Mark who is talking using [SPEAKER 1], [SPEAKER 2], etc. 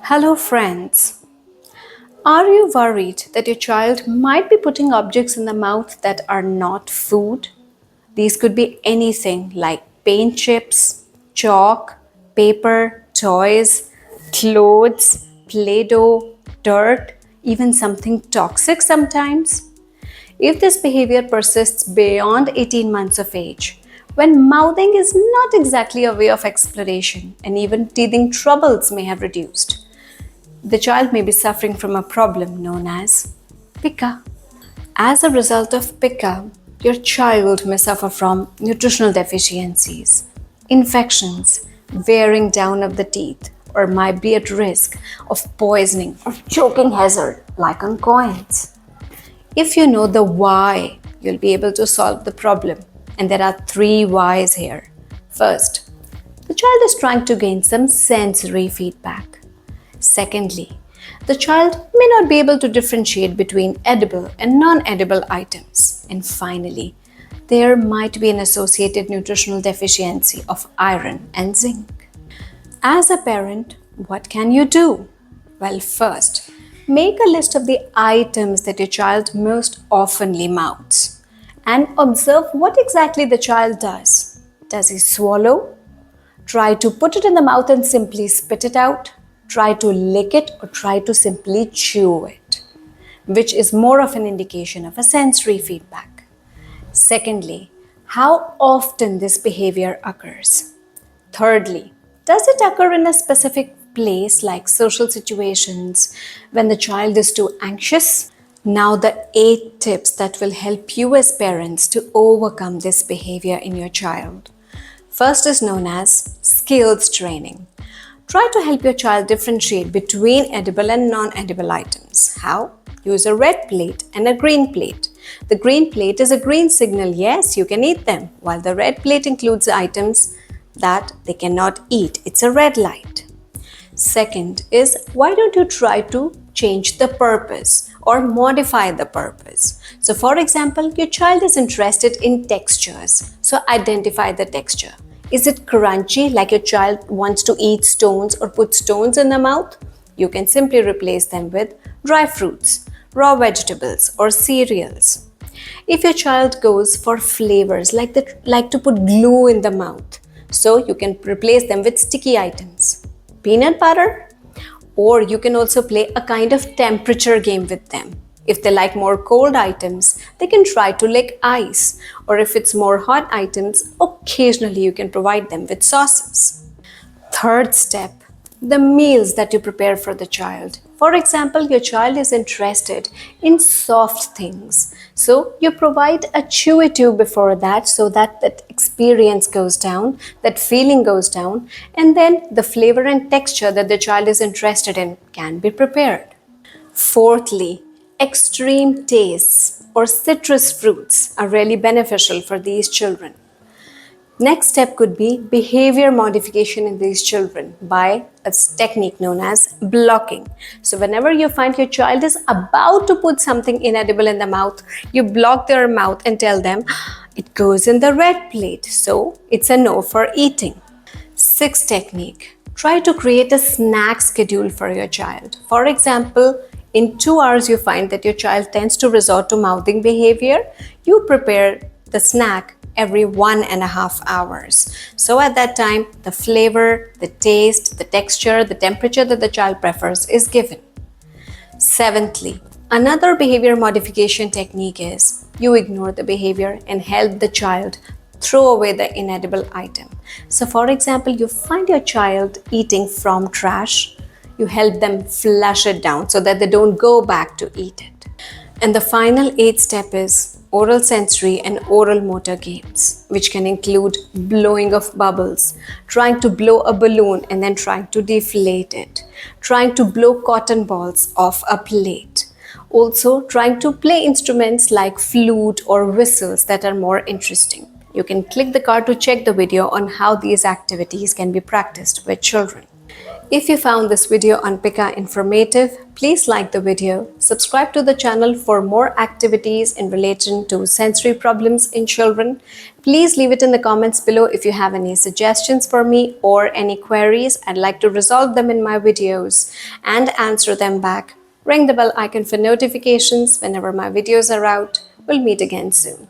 [SPEAKER 1] Hello, friends. Are you worried that your child might be putting objects in the mouth that are not food? These could be anything like paint chips, chalk, paper, toys, clothes, Play Doh, dirt, even something toxic sometimes. If this behavior persists beyond 18 months of age, when mouthing is not exactly a way of exploration and even teething troubles may have reduced, the child may be suffering from a problem known as PICA. As a result of PICA, your child may suffer from nutritional deficiencies, infections, wearing down of the teeth, or might be at risk of poisoning or choking hazard like on coins. If you know the why, you'll be able to solve the problem. And there are 3 whys here. First, the child is trying to gain some sensory feedback. Secondly, the child may not be able to differentiate between edible and non-edible items. And finally, there might be an associated nutritional deficiency of iron and zinc. As a parent, what can you do? Well, first, make a list of the items that your child most oftenly mouths and observe what exactly the child does. Does he swallow? Try to put it in the mouth and simply spit it out. Try to lick it or try to simply chew it, which is more of an indication of a sensory feedback. Secondly, how often this behavior occurs. Thirdly, does it occur in a specific place like social situations when the child is too anxious? Now the 8 tips that will help you as parents to overcome this behavior in your child. First is known as skills training. Try to help your child differentiate between edible and non-edible items. How? Use a red plate and a green plate. The green plate is a green signal, yes, you can eat them, while the red plate includes items that they cannot eat. It's a red light. Second is, why don't you try to change the purpose or modify the purpose? So for example, your child is interested in textures. So identify the texture. Is it crunchy, like your child wants to eat stones or put stones in the mouth? You can simply replace them with dry fruits, raw vegetables or cereals. If your child goes for flavors, like to put glue in the mouth, so you can replace them with sticky items. Peanut butter? Or you can also play a kind of temperature game with them. If they like more cold items, they can try to lick ice. Or if it's more hot items, occasionally you can provide them with sauces. Third step, the meals that you prepare for the child. For example, your child is interested in soft things. So you provide a chewy tube before that so that experience goes down, that feeling goes down, and then the flavor and texture that the child is interested in can be prepared. Fourthly, extreme tastes or citrus fruits are really beneficial for these children. Next step could be behavior modification in these children by a technique known as blocking. So whenever you find your child is about to put something inedible in the mouth, you block their mouth and tell them, it goes in the red plate, so it's a no for eating. Sixth technique, try to create a snack schedule for your child. For example, in 2 hours you find that your child tends to resort to mouthing behavior, you prepare the snack every 1.5 hours. So at that time, the flavor, the taste, the texture, the temperature that the child prefers is given. Seventhly, another behavior modification technique is you ignore the behavior and help the child throw away the inedible item. So for example, you find your child eating from trash, you help them flush it down so that they don't go back to eat it. And the final 8th step is oral sensory and oral motor games, which can include blowing of bubbles, trying to blow a balloon and then trying to deflate it, trying to blow cotton balls off a plate, also trying to play instruments like flute or whistles that are more interesting. You can click the card to check the video on how these activities can be practiced with children. If you found this video on PICA informative, please like the video, subscribe to the channel for more activities in relation to sensory problems in children. Please leave it in the comments below if you have any suggestions for me or any queries. I'd like to resolve them in my videos and answer them back. Ring the bell icon for notifications whenever my videos are out. We'll meet again soon.